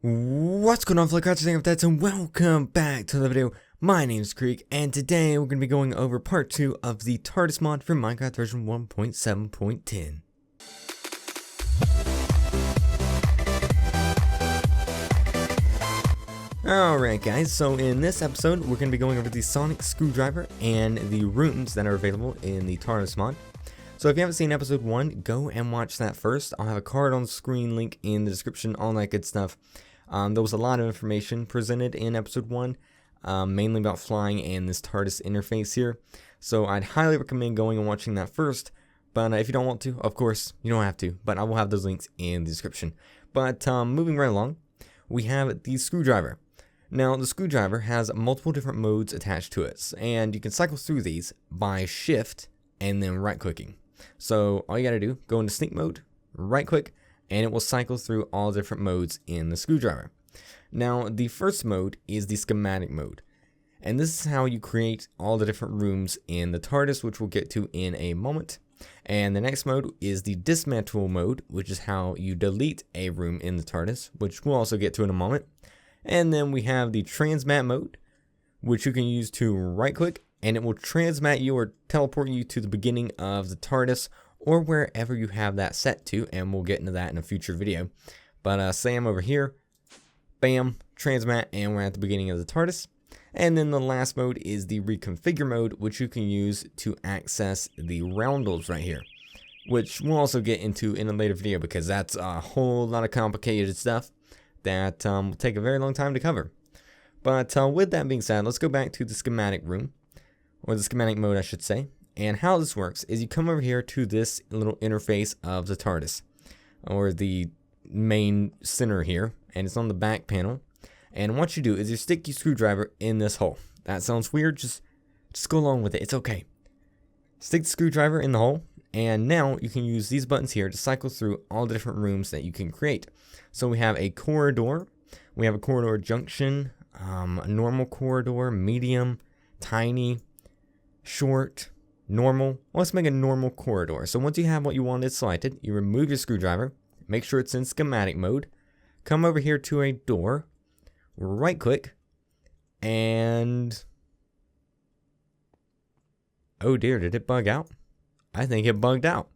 What's going on, FlyCraft, and welcome back to the video. My name is Kreek, and today we're going to be going over part 2 of the TARDIS mod for Minecraft version 1.7.10. Alright guys, so in this episode we're going to be going over the sonic screwdriver and the rooms that are available in the TARDIS mod. So if you haven't seen episode 1, go and watch that first. I'll have a card on the screen, link in the description, all that good stuff. There was a lot of information presented in episode 1, mainly about flying and this TARDIS interface here. So I'd highly recommend going and watching that first. But if you don't want to, of course, you don't have to. But I will have those links in the description. But moving right along, we have the screwdriver. Now, the screwdriver has multiple different modes attached to it. And you can cycle through these by shift and then right-clicking. So all you gotta do, go into sneak mode, right-click, and it will cycle through all different modes in the screwdriver. Now, the first mode is the schematic mode, and this is how you create all the different rooms in the TARDIS, which we'll get to in a moment. And the next mode is the dismantle mode, which is how you delete a room in the TARDIS, which we'll also get to in a moment. And then we have the transmat mode, which you can use to right-click, and it will transmat you or teleport you to the beginning of the TARDIS, or wherever you have that set to, and we'll get into that in a future video. But say I'm over here, bam, transmat, and we're at the beginning of the TARDIS. And then the last mode is the reconfigure mode, which you can use to access the roundels right here, which we'll also get into in a later video, because that's a whole lot of complicated stuff that will take a very long time to cover. But with that being said, let's go back to the schematic room, or the schematic mode I should say. And how this works is you come over here to this little interface of the TARDIS, or the main center here, and it's on the back panel. And what you do is you stick your screwdriver in this hole. That sounds weird, just go along with it, it's okay. Stick the screwdriver in the hole, and now you can use these buttons here to cycle through all the different rooms that you can create. So we have a corridor, we have a corridor junction, a normal corridor, medium, tiny, short, normal. Let's make a normal corridor. So once you have what you wanted selected, you remove your screwdriver, make sure it's in schematic mode, come over here to a door, right click, and oh dear, did it bug out? I think it bugged out.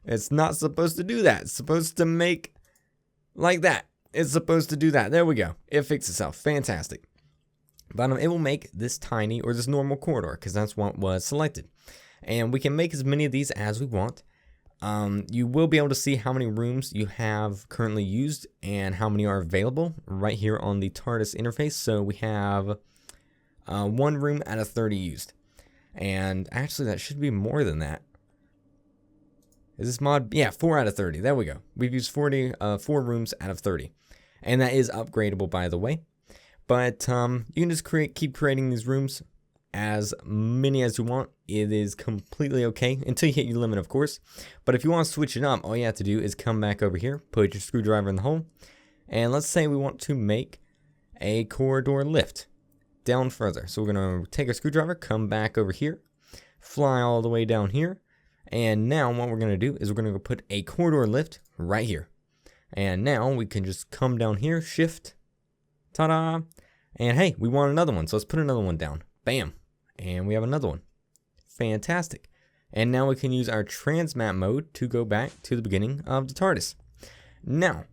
It's not supposed to do that. It's supposed to make like that. It's supposed to do that. There we go. It fixed itself. Fantastic. But it will make this tiny, or this normal corridor, because that's what was selected. And we can make as many of these as we want. You will be able to see how many rooms you have currently used and how many are available right here on the TARDIS interface. So we have 1 room out of 30 used. And actually that should be more than that. Is this mod? Yeah, 4 out of 30. There we go. We've used 4 rooms out of 30. And that is upgradable, by the way. But you can just keep creating these rooms as many as you want. It is completely okay until you hit your limit, of course. But if you want to switch it up, all you have to do is come back over here, put your screwdriver in the hole, and let's say we want to make a corridor lift down further. So we're going to take our screwdriver, come back over here, fly all the way down here, and now what we're going to do is we're going to put a corridor lift right here. And now we can just come down here, shift, ta-da, and hey, we want another one, so let's put another one down. Bam. And we have another one. Fantastic. And now we can use our transmat mode to go back to the beginning of the TARDIS. Now,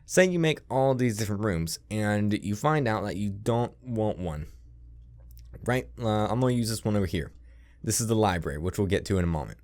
say you make all these different rooms and you find out that you don't want one. Right? I'm going to use this one over here. This is the library, which we'll get to in a moment.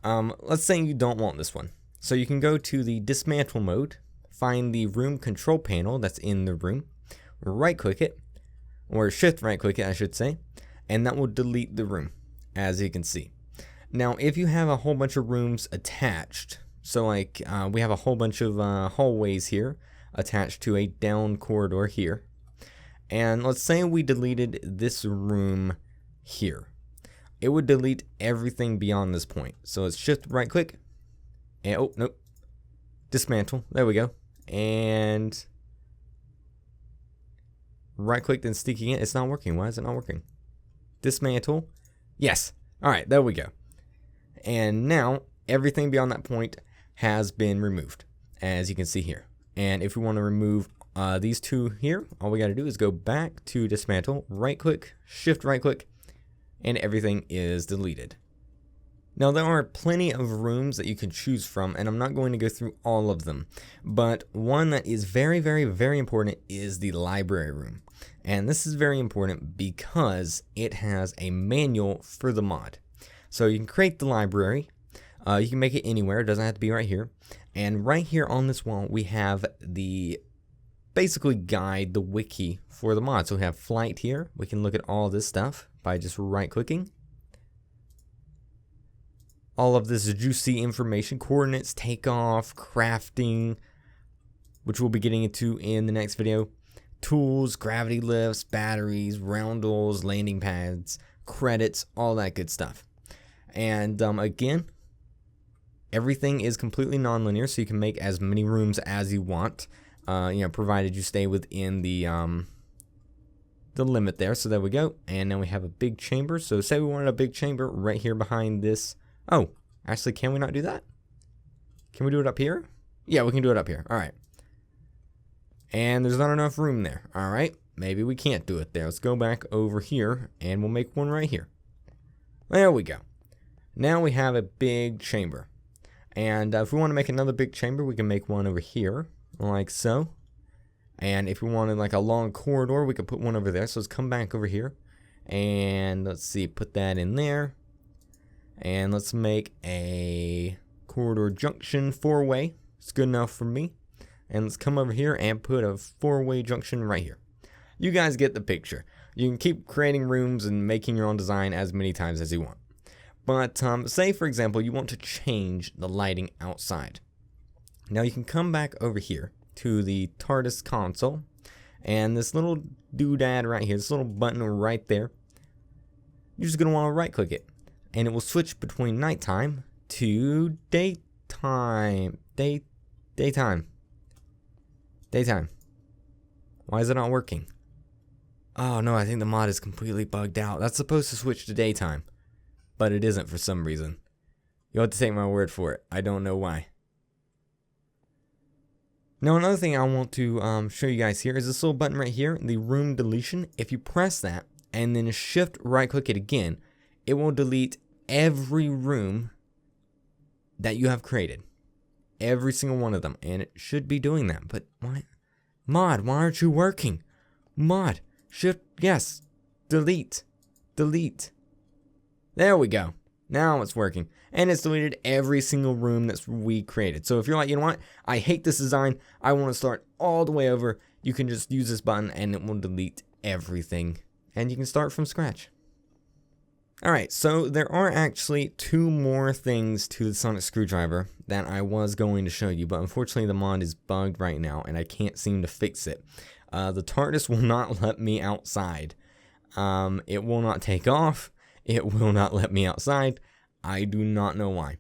Let's say you don't want this one. So you can go to the dismantle mode, find the room control panel that's in the room, right click it, or shift right click it I should say, and that will delete the room, as you can see. Now if you have a whole bunch of rooms attached, so like we have a whole bunch of hallways here attached to a down corridor here, and let's say we deleted this room here, it would delete everything beyond this point. So let's shift right click, and oh nope, dismantle, there we go, and right click then sticking it. It's not working. Why is it not working? Dismantle. Yes. Alright, there we go. And now everything beyond that point has been removed, as you can see here. And if we want to remove these two here, all we got to do is go back to dismantle, right click, shift right click, and everything is deleted. Now there are plenty of rooms that you can choose from, and I'm not going to go through all of them, but one that is very, very, very important is the library room. And this is very important because it has a manual for the mod. So you can create the library, you can make it anywhere, it doesn't have to be right here. And right here on this wall we have the basically guide, the wiki for the mod. So we have flight here, we can look at all this stuff by just right clicking. All of this juicy information, coordinates, takeoff, crafting, which we'll be getting into in the next video. Tools, gravity lifts, batteries, roundels, landing pads, credits, all that good stuff. And again, everything is completely non-linear, so you can make as many rooms as you want, provided you stay within the limit there. So there we go. And now we have a big chamber. So say we wanted a big chamber right here behind this. Oh, actually, can we not do that? Can we do it up here? Yeah, we can do it up here. All right. And there's not enough room there. All right. Maybe we can't do it there. Let's go back over here and we'll make one right here. There we go. Now we have a big chamber. And if we want to make another big chamber, we can make one over here, like so. And if we wanted like a long corridor, we could put one over there. So let's come back over here. And let's see, put that in there. And let's make a corridor junction 4-way. It's good enough for me. And let's come over here and put a 4-way junction right here. You guys get the picture. You can keep creating rooms and making your own design as many times as you want. But say, for example, you want to change the lighting outside. Now you can come back over here to the TARDIS console. And this little doodad right here, this little button right there, you're just going to want to right click it. And it will switch between nighttime to daytime. Daytime. Why is it not working? Oh no, I think the mod is completely bugged out. That's supposed to switch to daytime, but it isn't for some reason. You'll have to take my word for it. I don't know why. Now another thing I want to show you guys here is this little button right here, the room deletion. If you press that and then shift right click it again, it will delete every room that you have created. Every single one of them. And it should be doing that. But why? Mod, why aren't you working? Mod, shift, yes. Delete. Delete. There we go. Now it's working. And it's deleted every single room that we created. So if you're like, you know what? I hate this design. I want to start all the way over. You can just use this button and it will delete everything. And you can start from scratch. Alright, so there are actually 2 more things to the sonic screwdriver that I was going to show you, but unfortunately the mod is bugged right now and I can't seem to fix it. The TARDIS will not let me outside. It will not take off. It will not let me outside. I do not know why.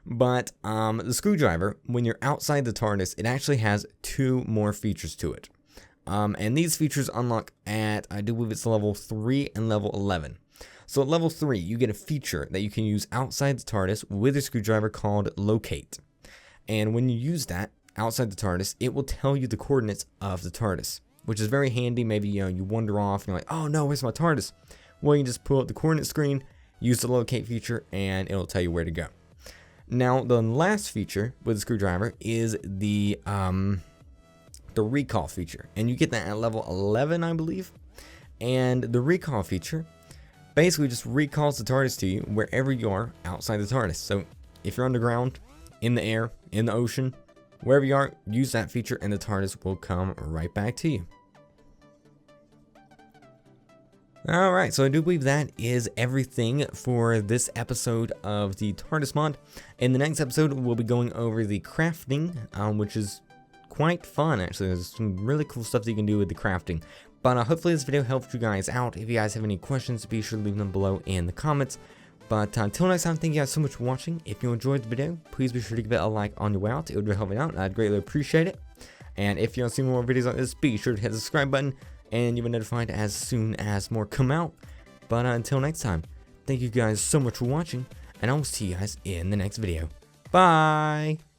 But the screwdriver, when you're outside the TARDIS, it actually has 2 more features to it. And these features unlock at, I do believe it's level 3 and level 11. So at level 3, you get a feature that you can use outside the TARDIS with a screwdriver called Locate. And when you use that outside the TARDIS, it will tell you the coordinates of the TARDIS, which is very handy. Maybe you wander off and you're like, oh no, where's my TARDIS? Well, you can just pull up the coordinate screen, use the Locate feature, and it'll tell you where to go. Now, the last feature with the screwdriver is the recall feature, and you get that at level 11, I believe. And the recall feature basically just recalls the TARDIS to you wherever you are outside the TARDIS. So if you're underground, in the air, in the ocean, wherever you are, use that feature and the TARDIS will come right back to you. Alright, so I do believe that is everything for this episode of the TARDIS mod. In the next episode, we'll be going over the crafting, which is quite fun actually. There's some really cool stuff that you can do with the crafting. But hopefully this video helped you guys out. If you guys have any questions, be sure to leave them below in the comments. But until next time, thank you guys so much for watching. If you enjoyed the video, please be sure to give it a like on your way out. It would help me out. I'd greatly appreciate it. And if you want to see more videos like this, be sure to hit the subscribe button. And you'll be notified as soon as more come out. But until next time, thank you guys so much for watching. And I will see you guys in the next video. Bye!